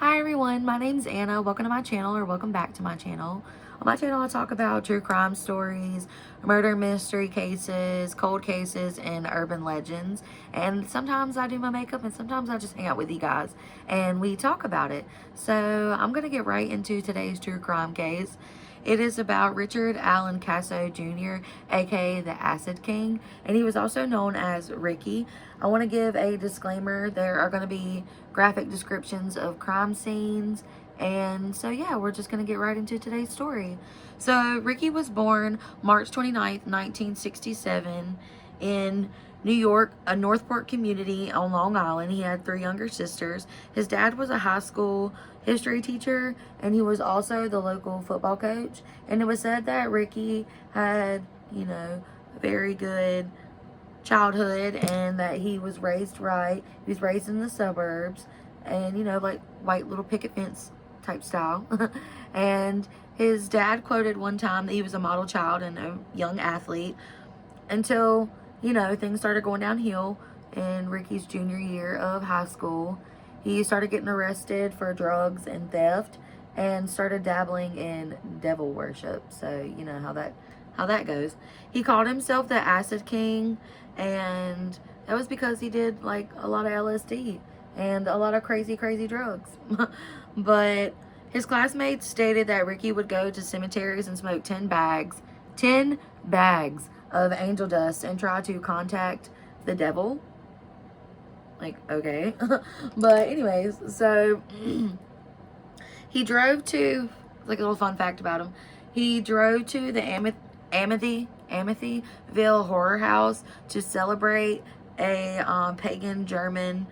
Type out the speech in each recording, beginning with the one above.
Hi everyone, my name's Anna. Welcome to my channel, or welcome back to my channel. On my channel I talk about true crime stories, murder mystery cases, cold cases, and urban legends. And sometimes I do my makeup and sometimes I just hang out with you guys and we talk about it. So I'm going to get right into today's true crime case. It is about Richard Allen Kasso Jr., aka the Acid King, and he was also known as Ricky. I want to give a disclaimer. There are going to be graphic descriptions of crime scenes, and so yeah, we're just going to get right into today's story. So Ricky was born March 29th, 1967 in New York, a Northport community on Long Island. He had 3 younger sisters. His dad was a high school history teacher, and he was also the local football coach. And it was said that Ricky had, a very good childhood and that he was raised right. He was raised in the suburbs and, like white little picket fence type style. And his dad quoted one time that he was a model child and a young athlete until, things started going downhill in Ricky's junior year of high school. He started getting arrested for drugs and theft and started dabbling in devil worship. So, you know how that goes. He called himself the Acid King, and that was because he did like a lot of LSD and a lot of crazy drugs. But his classmates stated that Ricky would go to cemeteries and smoke 10 bags of angel dust and try to contact the devil. Like, okay. But anyways, so he drove to, like a little fun fact about him, he drove to the Amityville Horror House to celebrate a pagan German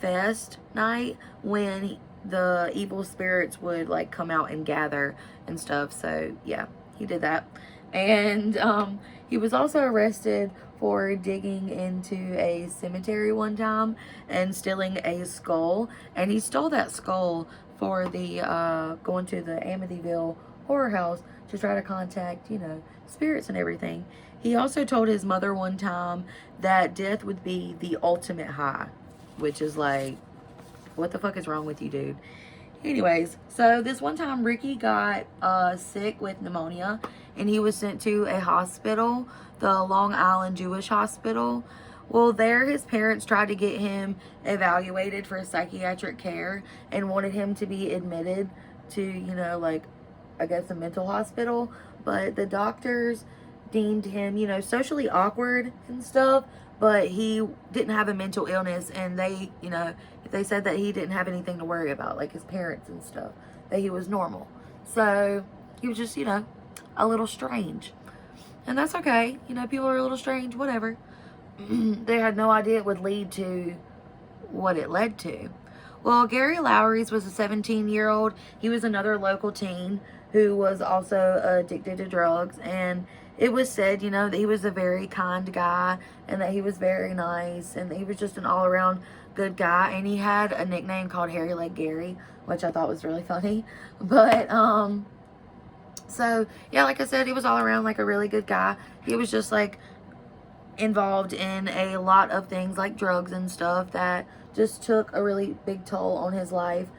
fest night when the evil spirits would like come out and gather and stuff. So yeah, he did that. And he was also arrested for digging into a cemetery one time and stealing a skull. And he stole that skull for the going to the Amityville Horror House to try to contact, spirits and everything. He also told his mother one time that death would be the ultimate high, which is like, what the fuck is wrong with you, dude? Anyways, so this one time Ricky got sick with pneumonia and he was sent to a hospital, the Long Island Jewish Hospital. Well, there his parents tried to get him evaluated for psychiatric care and wanted him to be admitted to, like, I guess a mental hospital. But the doctors deemed him, socially awkward and stuff, but he didn't have a mental illness, and they said that he didn't have anything to worry about, like his parents and stuff, that he was normal. So he was just, a little strange. And that's okay. People are a little strange, whatever. They had no idea it would lead to what it led to. Well, Gary Lowry's was a 17-year-old. He was another local teen who was also addicted to drugs. And it was said, that he was a very kind guy and that he was very nice and that he was just an all-around good guy. And he had a nickname called Hairy Leg Gary, which I thought was really funny. But, so, yeah, like I said, he was all around like a really good guy. He was just like involved in a lot of things like drugs and stuff that just took a really big toll on his life.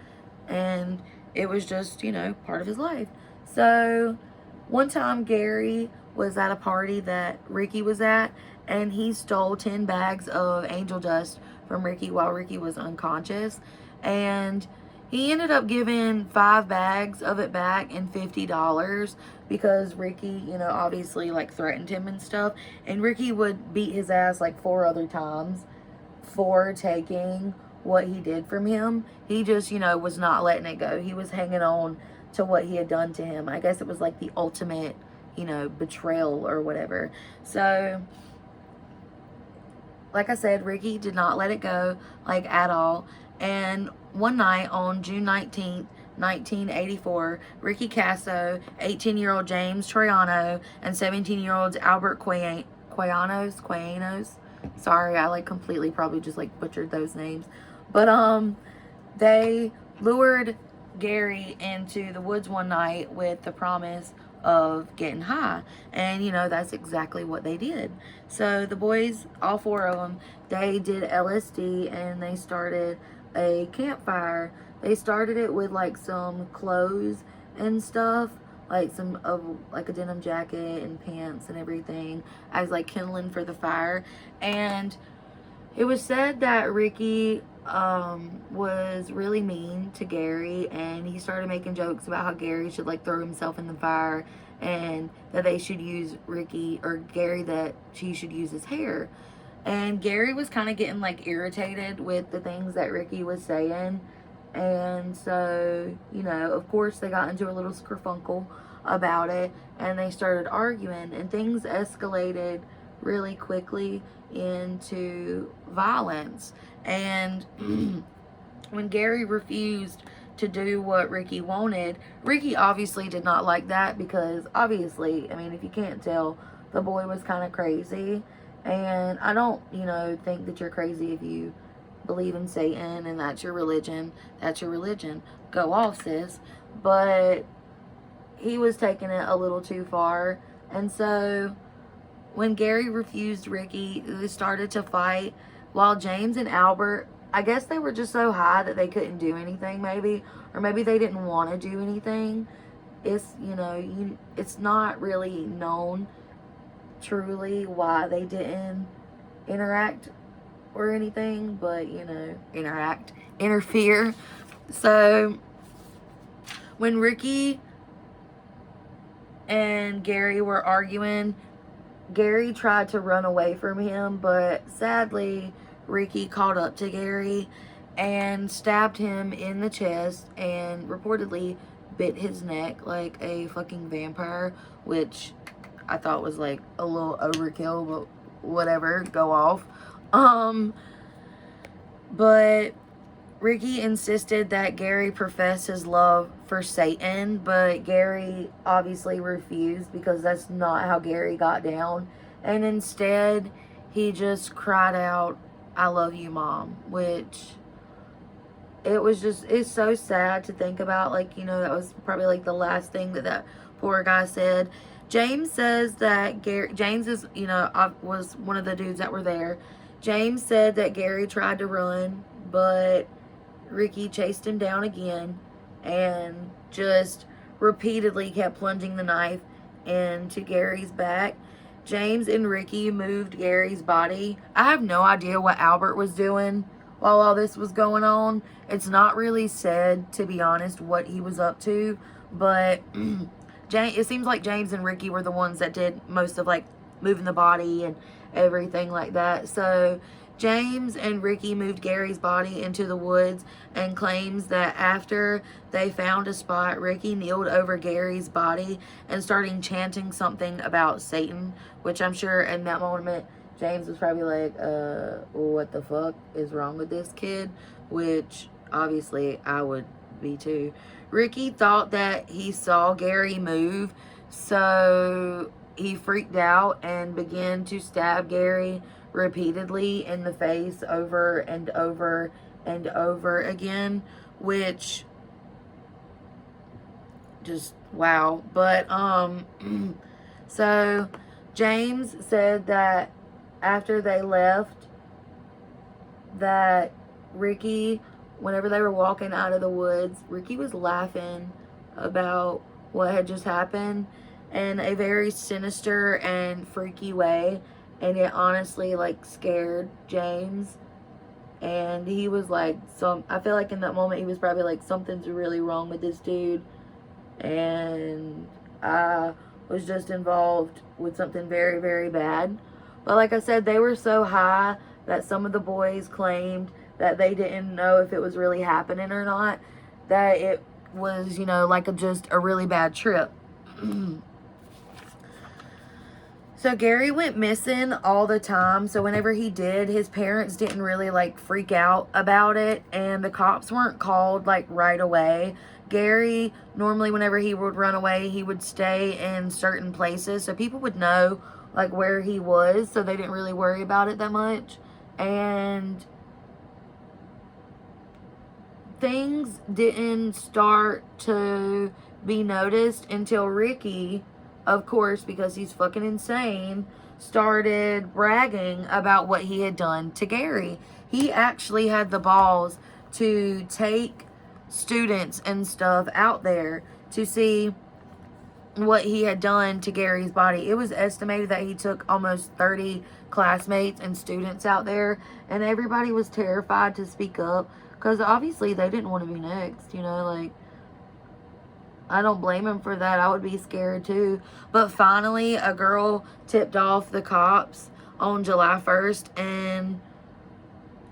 And it was just, part of his life. So one time Gary was at a party that Ricky was at, and he stole 10 bags of angel dust from Ricky while Ricky was unconscious. And he ended up giving 5 bags of it back and $50 because Ricky, obviously like threatened him and stuff. And Ricky would beat his ass like 4 other times for taking what he did from him. He just, was not letting it go. He was hanging on to what he had done to him. I guess it was like the ultimate, betrayal or whatever. So, like I said, Ricky did not let it go, like, at all. And one night on June 19th, 1984, Ricky Kasso, 18-year-old James Troiano, and 17-year-old Albert Quayanos. Sorry, I like completely probably just like butchered those names. But they lured Gary into the woods one night with the promise of getting high, and that's exactly what they did. So the boys, all 4 of them, they did LSD and they started a campfire They started it with like some clothes and stuff, like some of like a denim jacket and pants and everything as like kindling for the fire. And it was said that Ricky was really mean to Gary, and he started making jokes about how Gary should like throw himself in the fire, and that they should use Ricky, or Gary, that he should use his hair. And Gary was kind of getting like irritated with the things that Ricky was saying. And so, you know, of course they got into a little skerfunkle about it, and they started arguing, and things escalated really quickly into violence. And when Gary refused to do what Ricky wanted, Ricky obviously did not like that, because obviously, I mean, if you can't tell, the boy was kind of crazy. And I don't, you know, think that you're crazy if you believe in Satan and that's your religion. That's your religion. Go off, sis. But he was taking it a little too far. And so when Gary refused Ricky, they started to fight. While James and Albert, I guess they were just so high that they couldn't do anything, maybe. Or maybe they didn't want to do anything. It's, you know, it's not really known truly why they didn't interact or anything, but, you know, interfere. So when Ricky and Gary were arguing, Gary tried to run away from him, but sadly Ricky caught up to Gary and stabbed him in the chest and reportedly bit his neck like a fucking vampire, which I thought was like a little overkill, but whatever, go off. But Ricky insisted that Gary profess his love for Satan, but Gary obviously refused, because that's not how Gary got down. And instead, he just cried out, "I love you, Mom," which it's so sad to think about. Like, you know, that was probably like the last thing that poor guy said. James says that James is, you know, I was one of the dudes that were there. James said that Gary tried to run, but Ricky chased him down again and just repeatedly kept plunging the knife into Gary's back. James and Ricky moved Gary's body. I have no idea what Albert was doing while all this was going on. It's not really said, to be honest, what he was up to, but it seems like James and Ricky were the ones that did most of like moving the body and everything like that. So James and Ricky moved Gary's body into the woods, and claims that after they found a spot, Ricky kneeled over Gary's body and started chanting something about Satan, which I'm sure in that moment James was probably like, what the fuck is wrong with this kid? Which obviously I would be too. Ricky thought that he saw Gary move, so he freaked out and began to stab Gary repeatedly in the face over and over and over again, which just wow. But so James said that after they left, that Ricky, whenever they were walking out of the woods, Ricky was laughing about what had just happened in a very sinister and freaky way, and it honestly like scared James. And he was like, I feel like in that moment he was probably like, something's really wrong with this dude, and I was just involved with something very, very bad. But like I said, they were so high that some of the boys claimed that they didn't know if it was really happening or not, that it was, you know, like just a really bad trip. So Gary went missing all the time. So whenever he did, his parents didn't really like freak out about it, and the cops weren't called like right away. Gary, normally whenever he would run away, he would stay in certain places so people would know like where he was, so they didn't really worry about it that much. And things didn't start to be noticed until Ricky, of course, because he's fucking insane, started bragging about what he had done to Gary. He actually had the balls to take students and stuff out there to see what he had done to Gary's body. It was estimated that he took almost 30 classmates and students out there, and everybody was terrified to speak up because obviously they didn't want to be next, you know, like, I don't blame him for that. I would be scared too. But finally, a girl tipped off the cops on July 1st, and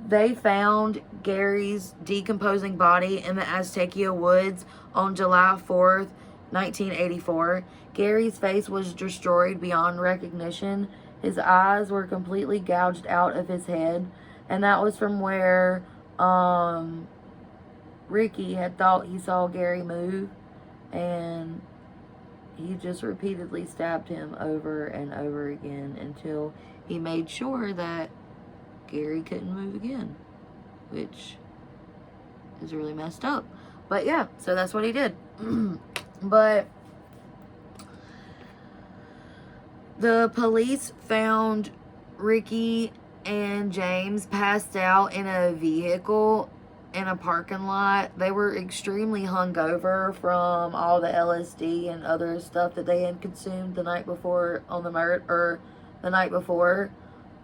they found Gary's decomposing body in the Aztecia woods on July 4th, 1984. Gary's face was destroyed beyond recognition. His eyes were completely gouged out of his head, and that was from where Ricky had thought he saw Gary move, and he just repeatedly stabbed him over and over again until he made sure that Gary couldn't move again, which is really messed up. But yeah, so that's what he did. But the police found Ricky and James passed out in a vehicle in a parking lot. They were extremely hungover from all the LSD and other stuff that they had consumed the night before on the murder, or the night before.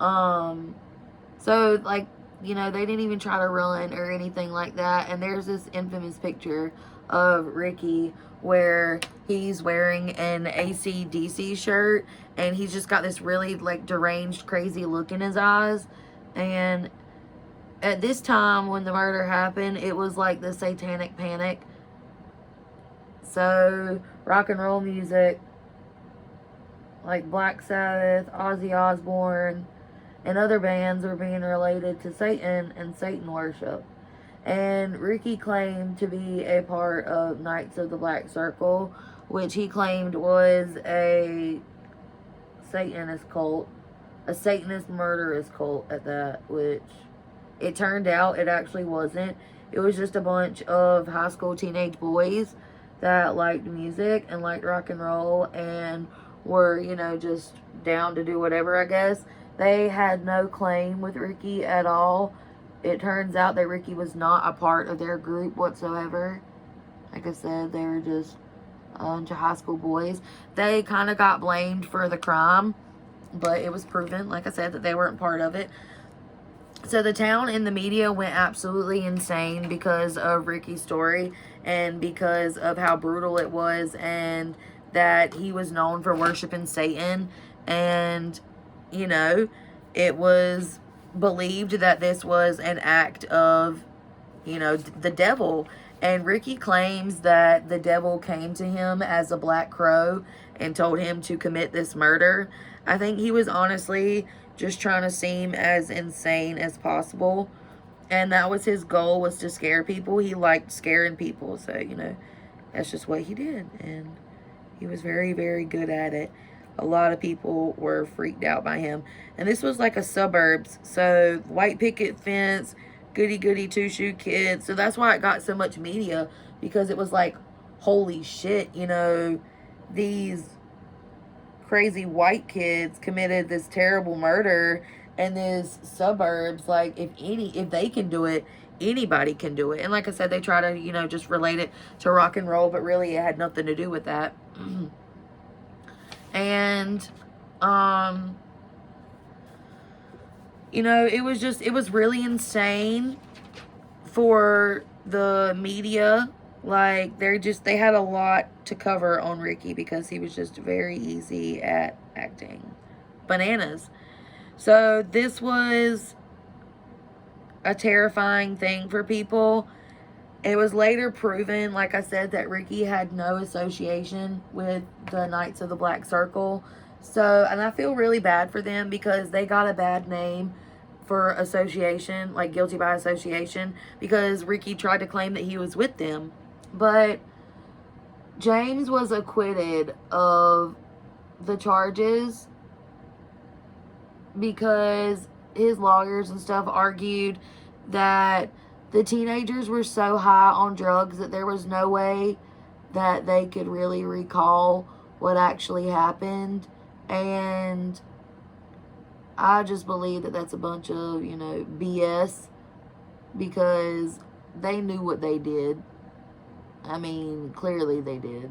So, like, you know, they didn't even try to run or anything like that. And there's this infamous picture of Ricky where he's wearing an AC/DC shirt, and he's just got this really, like, deranged, crazy look in his eyes. And at this time when the murder happened, it was like the satanic panic. So rock and roll music like Black Sabbath, Ozzy Osbourne, and other bands were being related to Satan and Satan worship. And Ricky claimed to be a part of Knights of the Black Circle, which he claimed was a Satanist cult, a Satanist murderous cult at that, which it turned out it actually wasn't. It was just a bunch of high school teenage boys that liked music and liked rock and roll and were, you know, just down to do whatever, I guess. They had no claim with Ricky at all. It turns out that Ricky was not a part of their group whatsoever. Like I said, they were just a bunch of high school boys. They kind of got blamed for the crime, but it was proven, like I said, that they weren't part of it. So the town and the media went absolutely insane because of Ricky's story and because of how brutal it was, and that he was known for worshiping Satan. And, you know, it was believed that this was an act of, you know, the devil. And Ricky claims that the devil came to him as a black crow and told him to commit this murder. I think he was honestly just trying to seem as insane as possible, and that was his goal, was to scare people. He liked scaring people, so, you know, that's just what he did, and he was very, very good at it. A lot of people were freaked out by him, and this was like a suburbs, so white picket fence, goody two-shoe kids, so that's why it got so much media, because it was like, holy shit, you know, these crazy white kids committed this terrible murder in this suburbs. Like, if they can do it, anybody can do it. And like I said, they try to, you know, just relate it to rock and roll, but really it had nothing to do with that. And you know, it was really insane for the media. Like, they had a lot to cover on Ricky because he was just very easy at acting bananas. So this was a terrifying thing for people. It was later proven, like I said, that Ricky had no association with the Knights of the Black Circle. So, and I feel really bad for them because they got a bad name for association, like guilty by association, because Ricky tried to claim that he was with them. But James was acquitted of the charges because his lawyers and stuff argued that the teenagers were so high on drugs that there was no way that they could really recall what actually happened. And I just believe that that's a bunch of, you know, BS, because they knew what they did. I mean, clearly they did.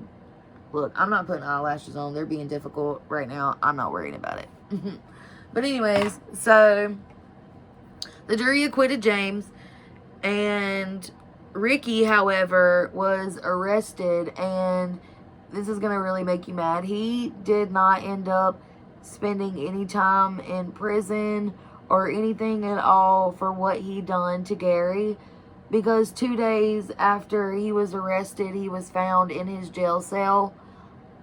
Look, I'm not putting eyelashes on. They're being difficult right now. I'm not worried about it. But anyways, so the jury acquitted James, and Ricky, however, was arrested, and this is going to really make you mad. He did not end up spending any time in prison or anything at all for what he done to Gary, because 2 days after he was arrested, he was found in his jail cell,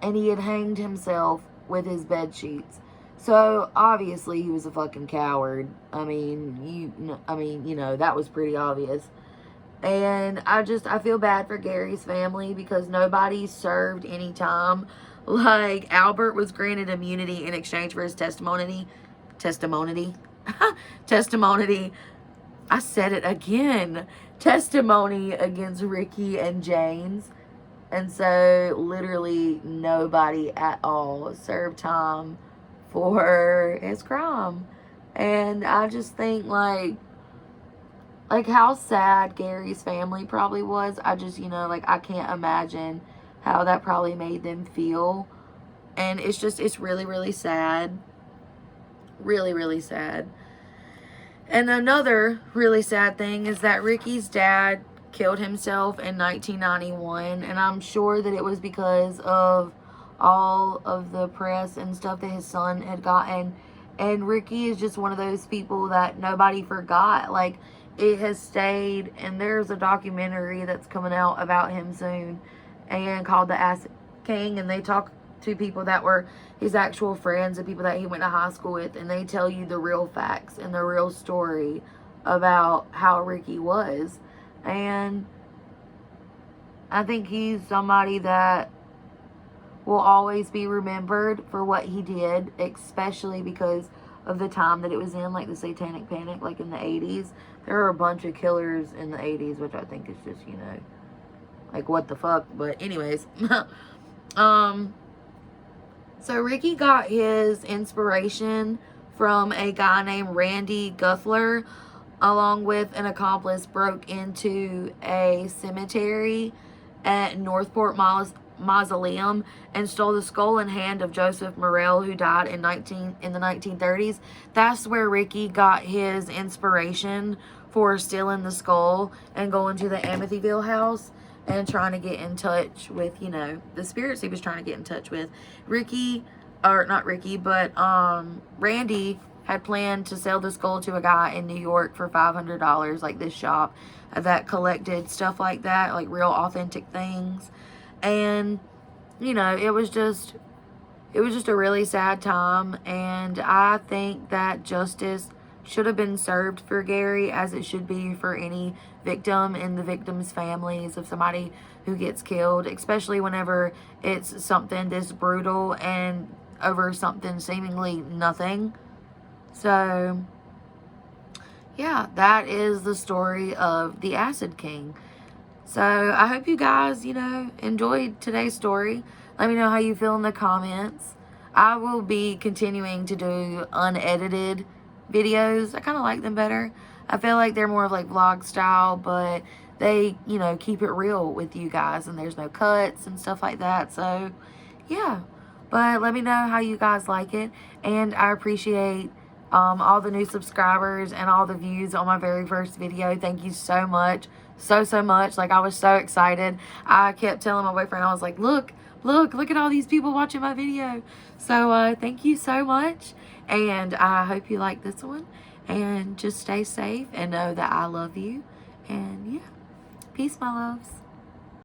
and he had hanged himself with his bed sheets. So obviously he was a fucking coward. I mean, you know, that was pretty obvious. And I feel bad for Gary's family because nobody served any time. Like, Albert was granted immunity in exchange for his testimony. I said it again. Testimony against Ricky and James. And so, literally, nobody at all served time for his crime. And I just think, like how sad Gary's family probably was. I just, you know, like, I can't imagine how that probably made them feel. And it's just, it's really, really sad. Really, really sad. And another really sad thing is that Ricky's dad killed himself in 1991. And I'm sure that it was because of all of the press and stuff that his son had gotten. And Ricky is just one of those people that nobody forgot. Like, it has stayed, and there's a documentary that's coming out about him soon, and called The Acid King, and they talk to people that were his actual friends and people that he went to high school with, and they tell you the real facts and the real story about how Ricky was. And I think he's somebody that will always be remembered for what he did, especially because of the time that it was in, like the Satanic Panic, like in the 80s. There were a bunch of killers in the 80s, which I think is just, you know, like, what the fuck. But anyways, so Ricky got his inspiration from a guy named Randy Guthler, along with an accomplice, broke into a cemetery at Northport Mausoleum and stole the skull and hand of Joseph Morrell, who died in the 1930s. That's where Ricky got his inspiration for stealing the skull and going to the Amityville house and trying to get in touch with, you know, the spirits he was trying to get in touch with. Randy had planned to sell the skull to a guy in New York for $500, like this shop that collected stuff like that, like real authentic things. And, you know, it was just a really sad time, and I think that justice should have been served for Gary, as it should be for any victim and the victims' families of somebody who gets killed, especially whenever it's something this brutal and over something seemingly nothing. So, yeah, that is the story of the Acid King. So, I hope you guys, you know, enjoyed today's story. Let me know how you feel in the comments. I will be continuing to do unedited videos. I kind of like them better. I feel like they're more of like vlog style, but they, you know, keep it real with you guys, and there's no cuts and stuff like that. So, yeah. But let me know how you guys like it, and I appreciate all the new subscribers and all the views on my very first video. Thank you so much. So much. Like, I was so excited. I kept telling my boyfriend, I was like, look at all these people watching my video. So thank you so much, and I hope you like this one, and just stay safe and know that I love you. And yeah, peace, my loves.